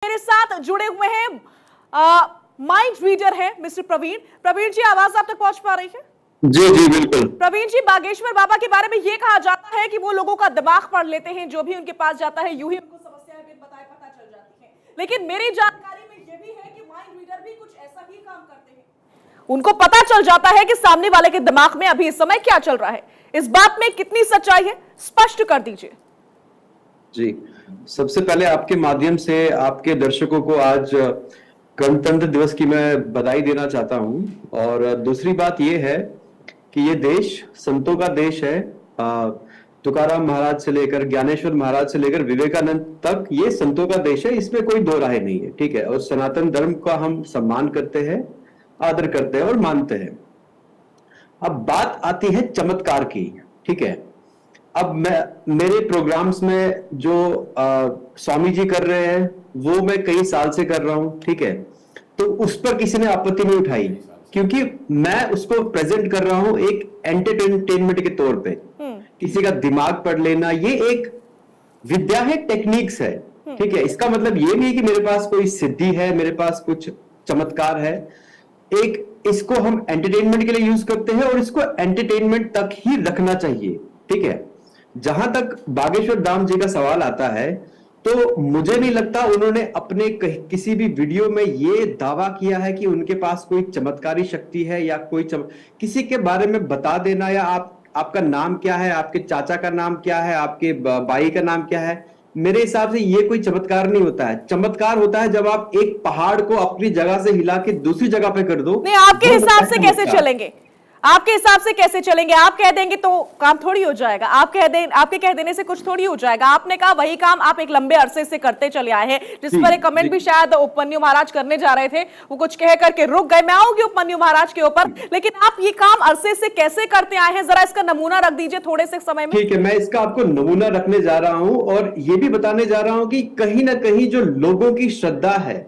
मेरे साथ जुड़े हुए हैं माइंड रीडर है मिस्टर प्रवीण। प्रवीण जी, आवाज आप तक पहुंच पा रही है? जी जी बिल्कुल। प्रवीण जी, बागेश्वर बाबा के बारे में यह कहा जाता है कि वो लोगों का दिमाग पढ़ लेते हैं, जो भी उनके पास जाता है यूं ही उनको समस्याएं बिन बताए पता चल जाती हैं। लेकिन मेरी जानकारी में यह भी है कि माइंड रीडर भी कुछ ऐसा ही काम करते हैं। उनको पता चल जाता है कि सामने वाले के दिमाग में अभी इस समय क्या चल रहा है। इस बात में कितनी सच्चाई है, स्पष्ट कर दीजिए। जी, सबसे पहले आपके माध्यम से आपके दर्शकों को आज गणतंत्र दिवस की मैं बधाई देना चाहता हूं। और दूसरी बात यह है कि ये देश संतों का देश है। तुकाराम महाराज से लेकर ज्ञानेश्वर महाराज से लेकर विवेकानंद तक ये संतों का देश है, इसमें कोई दो राय नहीं है। ठीक है, और सनातन धर्म का हम सम्मान करते हैं, आदर करते हैं और मानते हैं। अब बात आती है चमत्कार की। ठीक है, अब मेरे प्रोग्राम्स में जो स्वामी जी कर रहे हैं वो मैं कई साल से कर रहा हूं। ठीक है, तो उस पर किसी ने आपत्ति नहीं उठाई, क्योंकि मैं उसको प्रेजेंट कर रहा हूं एक एंटरटेनमेंट के तौर पे। किसी का दिमाग पढ़ लेना ये एक विद्या है, टेक्निक्स है। ठीक है, इसका मतलब ये नहीं कि मेरे पास कोई सिद्धि है, मेरे पास कुछ चमत्कार है। एक इसको हम एंटरटेनमेंट के लिए यूज करते हैं और इसको एंटरटेनमेंट तक ही रखना चाहिए। ठीक है, जहां तक बागेश्वर धाम जी का सवाल आता है, तो मुझे नहीं लगता उन्होंने अपने किसी भी वीडियो में ये दावा किया है कि उनके पास कोई चमत्कारी शक्ति है या कोई किसी के बारे में बता देना, या आपका नाम क्या है, आपके चाचा का नाम क्या है, आपके भाई का नाम क्या है। मेरे हिसाब से ये कोई चमत्कार नहीं होता है। चमत्कार होता है जब आप एक पहाड़ को अपनी जगह से हिला के दूसरी जगह पे कर दो। नहीं, आपके हिसाब से कैसे चलेंगे? आपके हिसाब से कैसे चलेंगे? आप कह देंगे तो काम थोड़ी हो जाएगा। आपके कह देने से कुछ थोड़ी हो जाएगा। आपने कहा वही काम आप एक लंबे अरसे से करते चले आए हैं, जिस पर एक कमेंट भी शायद उपमन्यु महाराज करने जा रहे थे, वो कुछ कह करके रुक गए। मैं आऊंगी उपमन्यु महाराज के ऊपर, लेकिन आप ये काम अरसे से कैसे करते आए हैं, जरा इसका नमूना रख दीजिए थोड़े से समय में। ठीक है, मैं इसका आपको नमूना रखने जा रहा हूं और ये भी बताने जा रहा हूं कि कहीं ना कहीं जो लोगों की श्रद्धा है,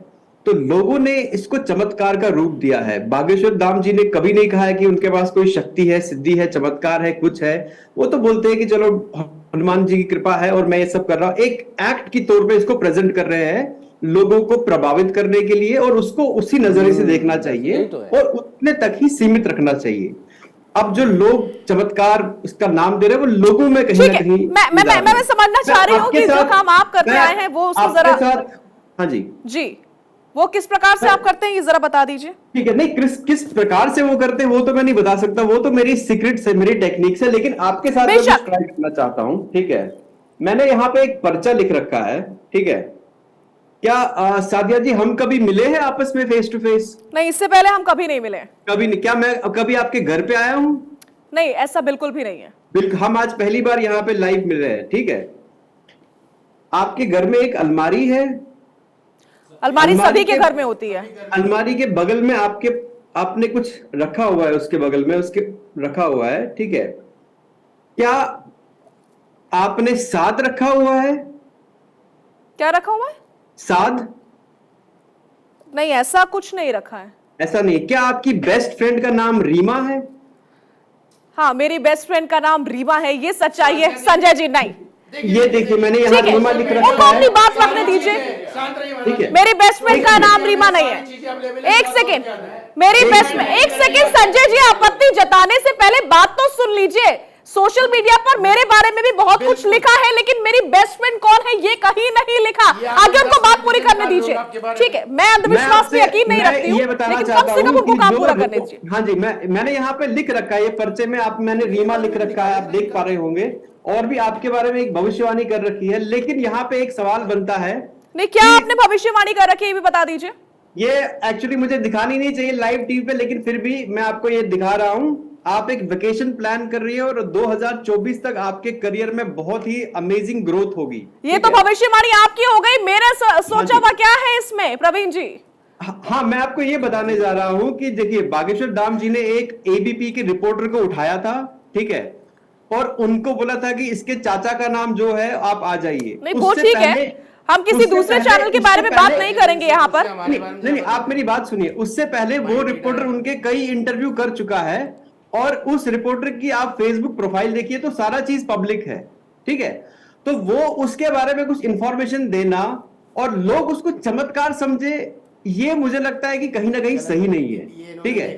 तो लोगों ने इसको चमत्कार का रूप दिया है। बागेश्वर धाम जी ने कभी नहीं कहा है कि उनके पास कोई शक्ति है, सिद्धि है, चमत्कार है, कुछ है। वो तो बोलते हैं कि चलो हनुमान जी की कृपा है और मैं ये सब कर रहा हूं। एक एक्ट की तौर पे इसको प्रेजेंट कर रहे हैं, लोगों को प्रभावित करने के लिए, और उसको उसी नजरिए से देखना चाहिए और उतने तक ही सीमित रखना चाहिए। अब जो लोग चमत्कार उसका नाम दे रहे हैं, वो लोगों में कहीं ना कहीं मैं समझना चाह रही हूँ कि जो काम आप करते आए हैं वो उसको जरा। हाँ जी जी, वो किस प्रकार से आप करते हैं ये जरा बता दीजिए। ठीक है, नहीं किस प्रकार से वो करते हैं वो तो मैं नहीं बता सकता, वो तो मेरी सीक्रेट है, मेरी टेक्निक्स है। लेकिन आपके साथ मैं ट्राई करना चाहता हूं। ठीक है, मैंने यहाँ पे एक पर्चा लिख रखा है। ठीक है, क्या सादिया जी हम कभी मिले हैं आपस में फेस टू फेस? नहीं, इससे पहले हम कभी नहीं मिले। कभी नहीं? क्या मैं कभी आपके घर पे आया हूं? नहीं, ऐसा बिल्कुल भी नहीं है। बिल्कुल, हम आज पहली बार यहाँ पे लाइव मिल रहे हैं। ठीक है, आपके घर में एक अलमारी है। अलमारी सभी के घर में होती है। अलमारी के बगल में आपने कुछ रखा हुआ है, उसके बगल में उसके रखा हुआ है। ठीक है, क्या आपने साथ रखा हुआ है? क्या रखा हुआ है? साथ? नहीं, ऐसा कुछ नहीं रखा है। ऐसा नहीं? क्या आपकी बेस्ट फ्रेंड का नाम रीमा है? हाँ, मेरी बेस्ट फ्रेंड का नाम रीमा है, ये सच्चाई है। संजय जी नहीं, ये देखिए मैंने यहाँ रीमा लिख रखा है। अपनी बात रखने दीजिए। ठीक है, मेरी बेस्ट फ्रेंड का नाम रीमा नहीं है। एक सेकेंड, मेरी बेस्ट फ्रेंड, एक सेकेंड संजय जी, आपत्ति जताने से पहले बात तो सुन लीजिए। सोशल मीडिया पर मेरे बारे में भी बहुत कुछ लिखा है, लेकिन मेरी बेस्ट फ्रेंड कौन है ये कहीं नहीं लिखा। आगे उनको बात पूरी करने दीजिए। ठीक है, मैं अंधविश्वास पे यकीन नहीं रखती हूँ, लेकिन कम से कम उनको काम पूरा करने दीजिए। हाँ जी, मैंने यहाँ पे लिख रखा है, ये पर्चे में मैंने रीमा लिख रखा है, आप देख पा रहे होंगे। और भी आपके बारे में एक भविष्यवाणी कर रखी है। लेकिन यहाँ पे एक सवाल बनता है, नहीं क्या आपने भविष्यवाणी कर रखी है ये भी बता दीजिए। ये एक्चुअली मुझे दिखानी नहीं चाहिए लाइव टीवी पे, लेकिन फिर भी मैं आपको ये दिखा रहा हूं। आप एक वेकेशन प्लान कर रही है और 2024 तक आपके करियर में बहुत ही अमेजिंग ग्रोथ होगी। ये तो भविष्यवाणी आपकी हो गई, मेरा सोचा हुआ क्या है इसमें प्रवीण जी? हाँ, मैं आपको ये बताने जा रहा हूं कि देखिए बागेश्वर धाम जी ने एक एबीपी के रिपोर्टर को उठाया था। ठीक है, और उनको बोला था कि इसके चाचा का नाम जो है आप आ जाइए। नहीं, वो ठीक है, हम किसी दूसरे चैनल के बारे में बात नहीं करेंगे यहाँ पर। नहीं, आप मेरी बात सुनिए। उससे पहले वो रिपोर्टर उनके कई इंटरव्यू कर चुका है, और उस रिपोर्टर की आप फेसबुक प्रोफाइल देखिए तो सारा चीज पब्लिक है। ठीक है, तो वो उसके बारे में कुछ इंफॉर्मेशन देना और लोग उसको चमत्कार समझे, ये मुझे लगता है कि कहीं ना कहीं सही नहीं है। ठीक है,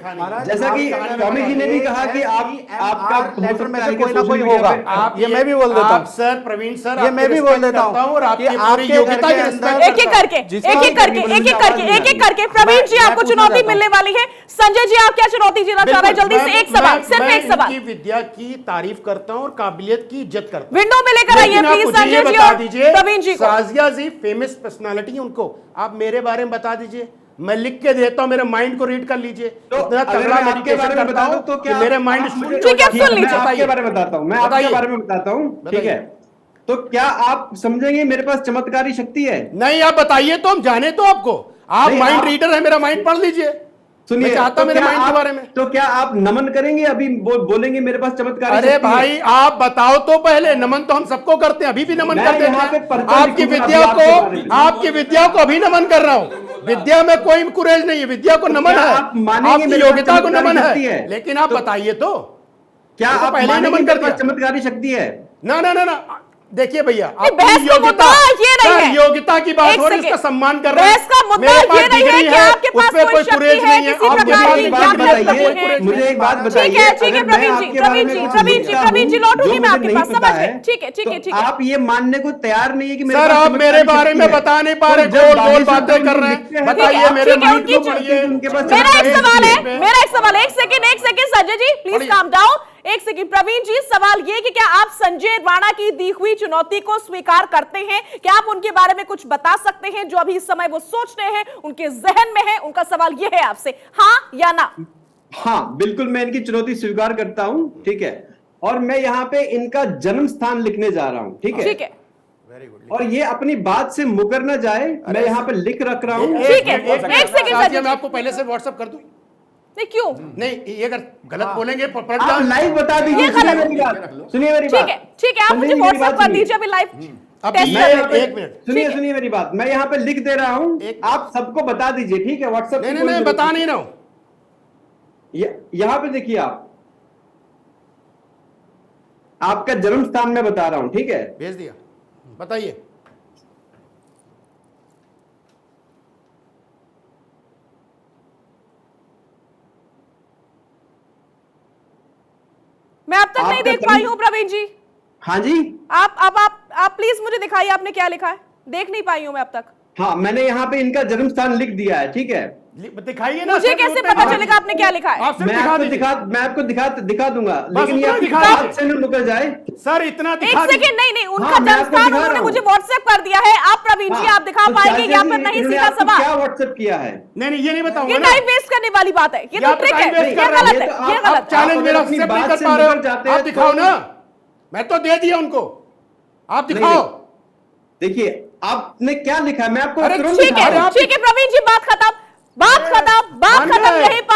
जैसा कि स्वामी जी ने भी कहा कि आपका लेटर में से कोई ना कोई होगा। आप ये मैं भी बोल देता हूँ सर, प्रवीण सर, ये मैं भी बोल देता हूँ और आपकी कि पूरी आपके योग्यता घर की के रिस्पेक्ट अंदर- एक एक करके एक एक करके प्रवीण जी मैं आपको पूछना चुनौती चाहता हूं। मिलने वाली है। संजय जी आप क्या चुनौती देना चाह रहे हैं? जल्दी से एक सवाल, सिर्फ एक सवाल। की विद्या की तारीफ करता हूं और काबिलियत की इज्जत करता हूं। विंडो में लेकर आइए लेकिन आप प्लीज मुझे ये संजय जी बता और दीजिए, प्रवीण जी को। शाजिया जी फेमस पर्सनालिटी, उनको आप मेरे बारे में बता दीजिए, मैं लिख के देता हूं, मेरे माइंड को रीड कर लीजिए। तो इतना अगर तगड़ा मैं आपके मेडिटेशन बारे में करता बता दूं हूं तो कि क्या मेरे आप माइंड मुझे- ठीक है, सुन लीजिए। मैं आपके बारे में बताता हूं, मैं आपके बताइए। बारे में बताता हूं, ठीक बताइए। है। तो क्या आप समझेंगे मेरे पास चमत्कारी शक्ति है? नहीं, आप बताइए तो हम जाने तो आपको। आप नहीं, माइंड आप- रीडर है, मेरा माइंड पढ़ लीजिए। सुनिए, मैं चाहता तो मेरे क्या माइंड के आप- बारे में। तो क्या आप नमन करेंगे? अभी बोलेंगे मेरे पास चमत्कारी अरे शक्ति है। भाई, आप बताओ तो पहले। नमन तो हम सबको करते हैं, अभी भी नमन मैं कर देते यहाँ पे हैं। पर्चा आपकी लिखूंगा विद्या अभी आपके बारे में। को, आपकी विद्या को अभी नमन कर रहा हूँ। विद्या में कोई कुरेज नहीं है, विद्या को नमन क्या है, आप मानेंगे आपकी मेरे पास योग्यता को चमत्कारी नमन शक्ति है। है? लेकिन आप तो बताइए तो, क्या ये तो आप पहले ही मानेंगे नमन कर मेरे पास दिया। चमत्कारी शक्ति है? ना ना ना ना, देखिए भैया, नहीं, बहस का मुद्दा ये नहीं है। योग्यता की बात एक हो रही है, सेकंड। उसका सम्मान कर रहे हैं। बहस का मुद्दा मेरे पास ये नहीं है डिग्री कि आपके पास उसमें कोई कोई शक्ति कुरेज है, नहीं है। किसी आपके प्रकार पास की एक ज्ञान बात बताइए। बताइए, मुझे एक बात ठीक बताइए, है, ठीक है, अगर मैं प्रवीण जी, आपके बारे प्रवीण में जी, कुछ प्रवीण जी, लिखता प्रवीण जी, हूं, लौटूंगी जो मैं मुझे आपके नहीं पास, पता समझ है, गए। ठीक है, ठीक है, तो ठीक है। आप ये मानने को तैयार नहीं है कि मेरे सर, पास आप चमत्कारी मेरे बारे शक्ति में है। बता नहीं पा तो रहे, जब गोल बाकी गोल सब बातें लोग कर रहे लिखते हैं। हैं, बताइए मेरे ठीक है, माइंड उनकी को पढ़िए। उनके पास मेरा एक चमत्कारी सवाल शक्ति है, मेरा एक सवाल, एक सेकंड संजय जी प्लीज पढ़िए। Calm down. एक सेकंड प्रवीण जी, सवाल ये कि क्या आप संजय राणा की दी हुई चुनौती को स्वीकार करते हैं? क्या आप उनके बारे में कुछ बता सकते हैं जो अभी इस समय वो सोच रहे हैं, उनके जहन में है? उनका सवाल ये है आपसे, हाँ या ना? हाँ, बिल्कुल, मैं इनकी चुनौती स्वीकार करता हूं, ठीक है। और मैं यहाँ पे इनका जन्म स्थान लिखने जा रहा हूं, ठीक है। ठीक है, वेरी गुड। और ये अपनी बात से मुकर ना जाए, मैं यहाँ पे लिख रख रहा हूँ। ठीक है, एक सेकंड शाजिया, संजय मैं आपको पहले से व्हाट्सएप कर दूं? नहीं, क्यों? नहीं, ये अगर गलत बोलेंगे पलट आप जाओ। लाइव बता दीजिए, ये सुनिए गलत। मेरी बात, सुनिए मेरी ठीक बात। है, ठीक है, आप संजय मुझे जी, मेरी व्हाट्सएप बात कर सुनिए। दीजिए अभी लाइव अब टेस्ट मैं कर यहाँ लेते पे हैं। एक मिनट, सुनिए सुनिए मेरी बात, मैं यहाँ पे लिख दे रहा हूँ, एक- आप सबको बता दीजिए, ठीक है। व्हाट्सएप नहीं नहीं, मैं बता नहीं रहा हूं। यहाँ पे देखिए, आपका जन्म स्थान मैं बता रहा हूँ, ठीक है। भेज दिया, बताइए। मैं अब तक नहीं आपका देख पाई जन्म- हूं प्रवीण जी। हाँ जी, आप प्लीज मुझे दिखाइए आपने क्या लिखा है, देख नहीं पाई हूं मैं अब तक। हाँ, मैंने यहाँ पे इनका जन्म स्थान लिख दिया है, ठीक है। दिखाइए ना। मुझे सर, कैसे नोट पे पता दिखाइए। चलेगा आपने क्या लिखा है? आप सिर्फ दिखा दीजिए। मैं आपको दिखा दूंगा, लेकिन ये उतना आपकी दिखा बात दीजिए। से न मुकर जाए। सर, इतना एक दिखा दीजिए। सेकंड, नहीं नहीं, उनका हाँ, मैं जन्म आपको स्थान दिखा उन्होंने रहा मुझे हूं। व्हाट्सएप कर दिया है। आप प्रवीण जी हाँ, आप दिखा तो पाएंगे शाजिया या जी, फिर नहीं? इन्होंने सीधा आपको सवाल। क्या व्हाट्सएप किया है? नहीं, ये नहीं बताऊंगा ये ना। टाइम वेस्ट करने वाली बात है, ये या तो तो ट्रिक time है, waste ये कर रहे हैं, गलत ये है, तो ये आप- गलत आप है। चैलेंज अगर मेरा अपनी एक्सेप्ट नहीं बात कर से पा रहे मुकर जाते हो, हैं आप दिखाओ तो- ना। मैं तो दे दिया उनको, आप दिखाओ। देखिए, आपने क्या लिखा है, मैं आपको अरे तुरंत ठीक दिखा है, रहा हूं। ठीक है प्रवीण जी, बात खत्म, बात खत्म, बात मान खत्म, गए। यहीं पर